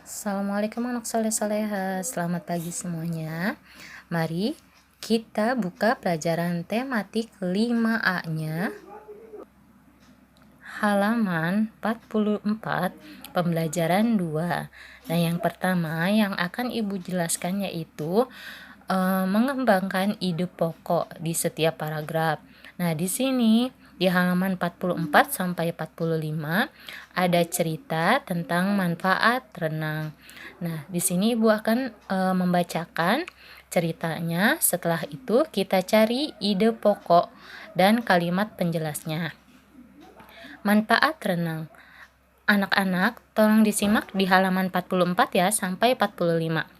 Assalamualaikum anak soleh-soleha, selamat pagi semuanya. Mari kita buka pelajaran tematik 5A-nya, halaman 44, pembelajaran 2. Nah, yang pertama yang akan Ibu jelaskan yaitu mengembangkan ide pokok di setiap paragraf. Nah, di sini di halaman 44 sampai 45 ada cerita tentang manfaat renang. Nah, di sini Ibu akan membacakan ceritanya. Setelah itu kita cari ide pokok dan kalimat penjelasnya. Manfaat renang. Anak-anak, tolong disimak di halaman 44 ya sampai 45.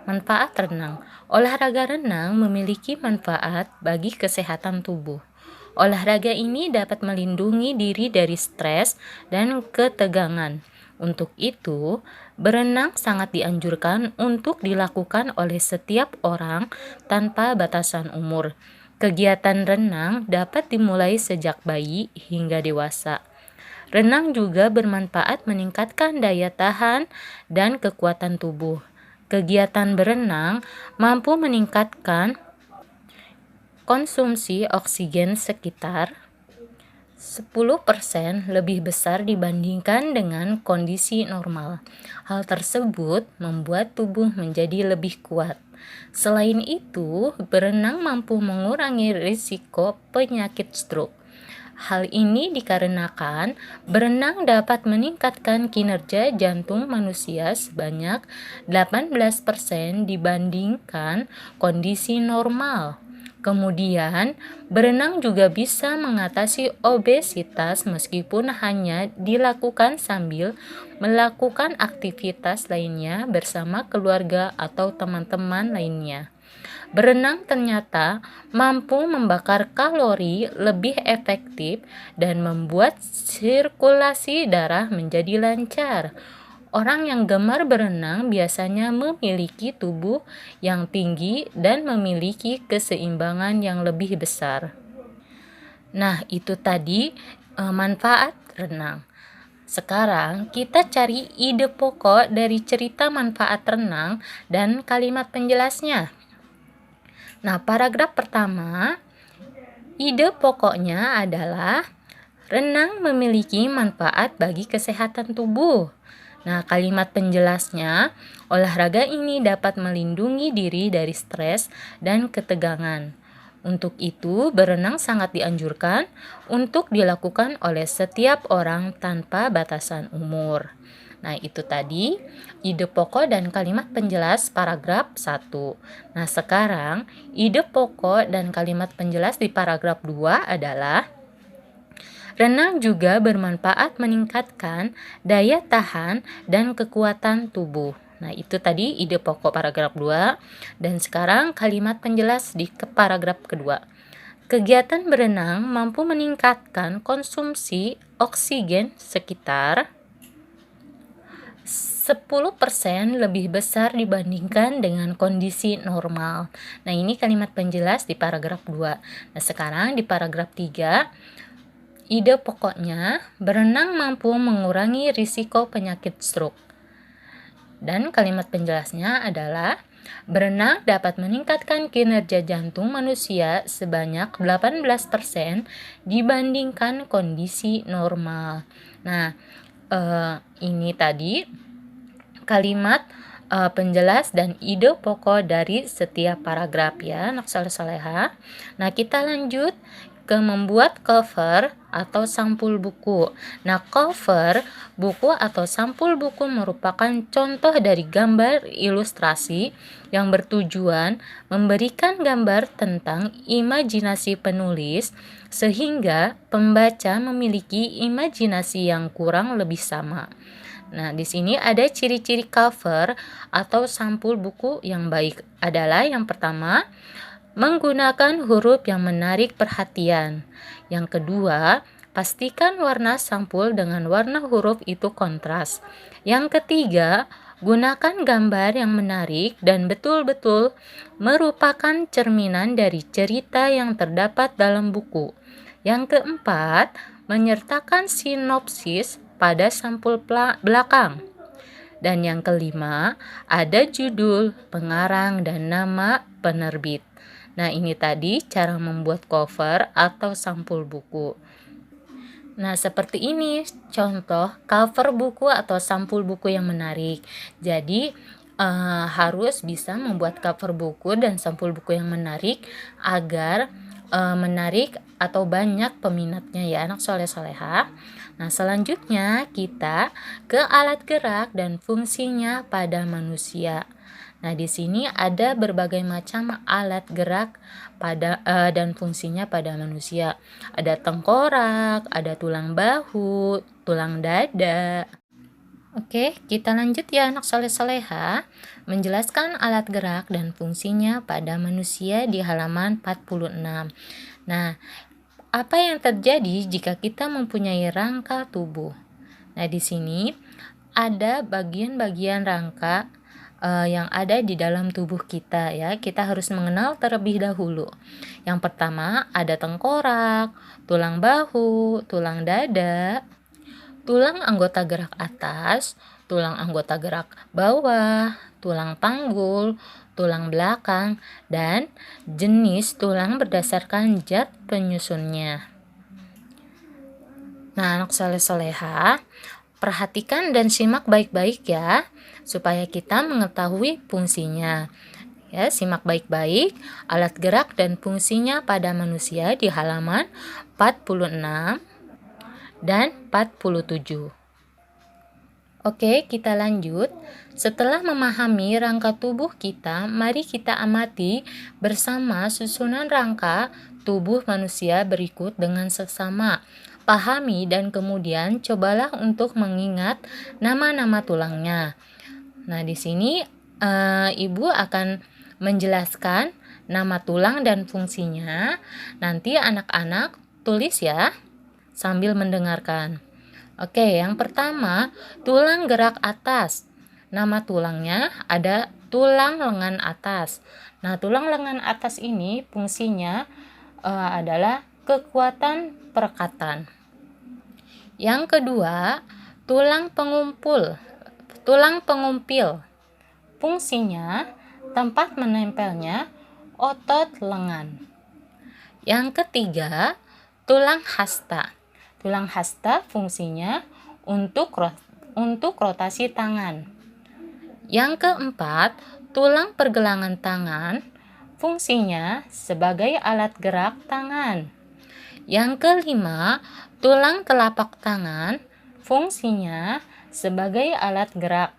Manfaat renang. Olahraga renang memiliki manfaat bagi kesehatan tubuh. Olahraga ini dapat melindungi diri dari stres dan ketegangan. Untuk itu, berenang sangat dianjurkan untuk dilakukan oleh setiap orang tanpa batasan umur. Kegiatan renang dapat dimulai sejak bayi hingga dewasa. Renang juga bermanfaat meningkatkan daya tahan dan kekuatan tubuh. Kegiatan berenang mampu meningkatkan konsumsi oksigen sekitar 10% lebih besar dibandingkan dengan kondisi normal. Hal tersebut membuat tubuh menjadi lebih kuat. Selain itu, berenang mampu mengurangi risiko penyakit stroke. Hal ini dikarenakan berenang dapat meningkatkan kinerja jantung manusia sebanyak 18% dibandingkan kondisi normal. Kemudian, berenang juga bisa mengatasi obesitas meskipun hanya dilakukan sambil melakukan aktivitas lainnya bersama keluarga atau teman-teman lainnya. Berenang ternyata mampu membakar kalori lebih efektif dan membuat sirkulasi darah menjadi lancar. Orang yang gemar berenang biasanya memiliki tubuh yang tinggi dan memiliki keseimbangan yang lebih besar. Nah, itu tadi manfaat renang. Sekarang kita cari ide pokok dari cerita manfaat renang dan kalimat penjelasnya. Nah, paragraf pertama, ide pokoknya adalah renang memiliki manfaat bagi kesehatan tubuh. Nah, kalimat penjelasnya, olahraga ini dapat melindungi diri dari stres dan ketegangan. Untuk itu, berenang sangat dianjurkan untuk dilakukan oleh setiap orang tanpa batasan umur. Nah, itu tadi ide pokok dan kalimat penjelas paragraf 1. Nah, sekarang ide pokok dan kalimat penjelas di paragraf 2 adalah renang juga bermanfaat meningkatkan daya tahan dan kekuatan tubuh. Nah, itu tadi ide pokok paragraf 2. Dan sekarang kalimat penjelas di paragraf kedua. Kegiatan berenang mampu meningkatkan konsumsi oksigen sekitar 10% lebih besar dibandingkan dengan kondisi normal. Nah, ini kalimat penjelas di paragraf 2. Nah, sekarang di paragraf 3, ide pokoknya, berenang mampu mengurangi risiko penyakit stroke. Dan kalimat penjelasnya adalah berenang dapat meningkatkan kinerja jantung manusia sebanyak 18% dibandingkan kondisi normal. Nah, ini tadi kalimat penjelas dan ide pokok dari setiap paragraf ya, anak soleh-soleha. Nah, kita lanjut ke membuat cover atau sampul buku. Nah, cover buku atau sampul buku merupakan contoh dari gambar ilustrasi yang bertujuan memberikan gambar tentang imajinasi penulis sehingga pembaca memiliki imajinasi yang kurang lebih sama. Nah, di sini ada ciri-ciri cover atau sampul buku yang baik adalah yang pertama, menggunakan huruf yang menarik perhatian. Yang kedua, pastikan warna sampul dengan warna huruf itu kontras. Yang ketiga, gunakan gambar yang menarik dan betul-betul merupakan cerminan dari cerita yang terdapat dalam buku. Yang keempat, menyertakan sinopsis pada sampul belakang. Dan yang kelima, ada judul, pengarang, dan nama penerbit. Nah, ini tadi cara membuat cover atau sampul buku. Nah, seperti ini contoh cover buku atau sampul buku yang menarik. Jadi, harus bisa membuat cover buku dan sampul buku yang menarik agar menarik atau banyak peminatnya ya anak soleh-soleha. Nah, selanjutnya kita ke alat gerak dan fungsinya pada manusia. Nah, di sini ada berbagai macam alat gerak dan fungsinya pada manusia. Ada tengkorak, ada tulang bahu, tulang dada. Oke, kita lanjut ya anak soleh-soleha menjelaskan alat gerak dan fungsinya pada manusia di halaman 46. Nah, apa yang terjadi jika kita mempunyai rangka tubuh? Nah, di sini ada bagian-bagian rangka yang ada di dalam tubuh kita ya. Kita harus mengenal terlebih dahulu. Yang pertama ada tengkorak, tulang bahu, tulang dada, tulang anggota gerak atas, tulang anggota gerak bawah, tulang panggul, tulang belakang, dan jenis tulang berdasarkan zat penyusunnya. Nah, anak soleh-soleha, perhatikan dan simak baik-baik ya, supaya kita mengetahui fungsinya. Ya, simak baik-baik alat gerak dan fungsinya pada manusia di halaman 46 dan 47. Oke, kita lanjut. Setelah memahami rangka tubuh kita, mari kita amati bersama susunan rangka tubuh manusia berikut dengan seksama. Pahami dan kemudian cobalah untuk mengingat nama-nama tulangnya. Nah, di sini Ibu akan menjelaskan nama tulang dan fungsinya. Nanti anak-anak tulis ya sambil mendengarkan. Oke, yang pertama, tulang gerak atas. Nama tulangnya ada tulang lengan atas. Nah, tulang lengan atas ini fungsinya adalah kekuatan perekatan. Yang kedua, tulang pengumpil. Fungsinya tempat menempelnya otot lengan. Yang ketiga, tulang hasta. Tulang hasta fungsinya untuk rotasi tangan. Yang keempat, tulang pergelangan tangan fungsinya sebagai alat gerak tangan. Yang kelima, tulang telapak tangan fungsinya sebagai alat gerak.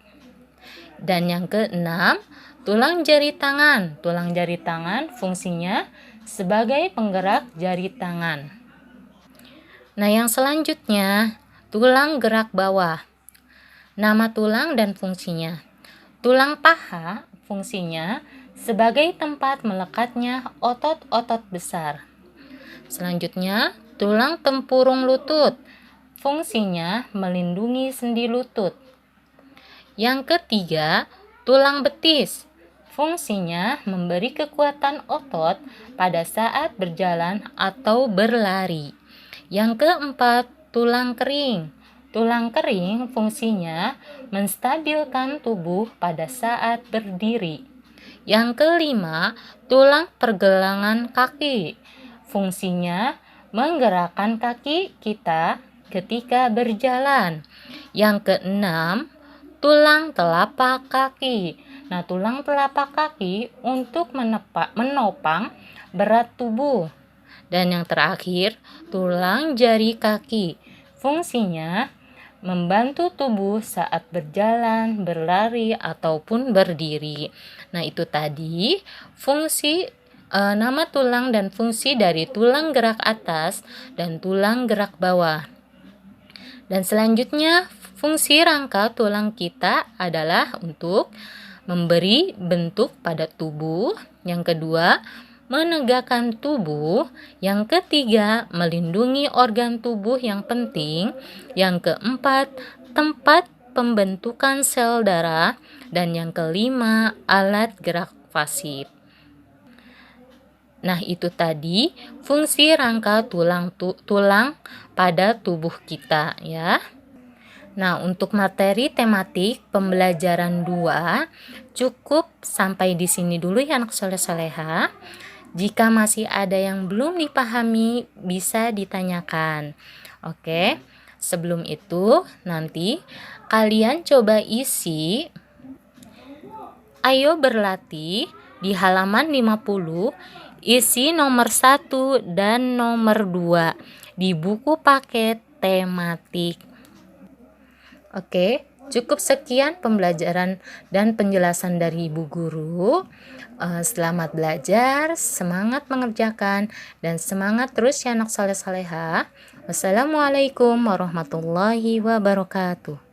Dan yang keenam, tulang jari tangan. Tulang jari tangan fungsinya sebagai penggerak jari tangan. Nah, yang selanjutnya, tulang gerak bawah. Nama tulang dan fungsinya. Tulang paha fungsinya sebagai tempat melekatnya otot-otot besar. Selanjutnya, tulang tempurung lutut. Fungsinya melindungi sendi lutut. Yang ketiga, tulang betis. Fungsinya memberi kekuatan otot pada saat berjalan atau berlari. Yang keempat, tulang kering. Tulang kering fungsinya menstabilkan tubuh pada saat berdiri. Yang kelima, tulang pergelangan kaki. Fungsinya menggerakkan kaki kita ketika berjalan. Yang keenam, tulang telapak kaki. Nah, tulang telapak kaki untuk menopang berat tubuh. Dan yang terakhir, tulang jari kaki. Fungsinya membantu tubuh saat berjalan, berlari, ataupun berdiri. Nah, itu tadi fungsi nama tulang dan fungsi dari tulang gerak atas dan tulang gerak bawah. Dan selanjutnya, fungsi rangka tulang kita adalah untuk memberi bentuk pada tubuh. Yang kedua, menegakkan tubuh. Yang ketiga, melindungi organ tubuh yang penting. Yang keempat, tempat pembentukan sel darah. Dan yang kelima, alat gerak pasif. Nah, itu tadi fungsi rangka tulang pada tubuh kita ya. Nah, untuk materi tematik pembelajaran 2 cukup sampai di sini dulu ya anak soleh-soleha. Jika masih ada yang belum dipahami, bisa ditanyakan. Oke, sebelum itu nanti kalian coba isi Ayo Berlatih di halaman 50, isi nomor 1 dan nomor 2 di buku paket tematik. Oke, cukup sekian pembelajaran dan penjelasan dari Ibu Guru. Selamat belajar, semangat mengerjakan, dan semangat terus ya anak soleh-soleha. Wassalamualaikum warahmatullahi wabarakatuh.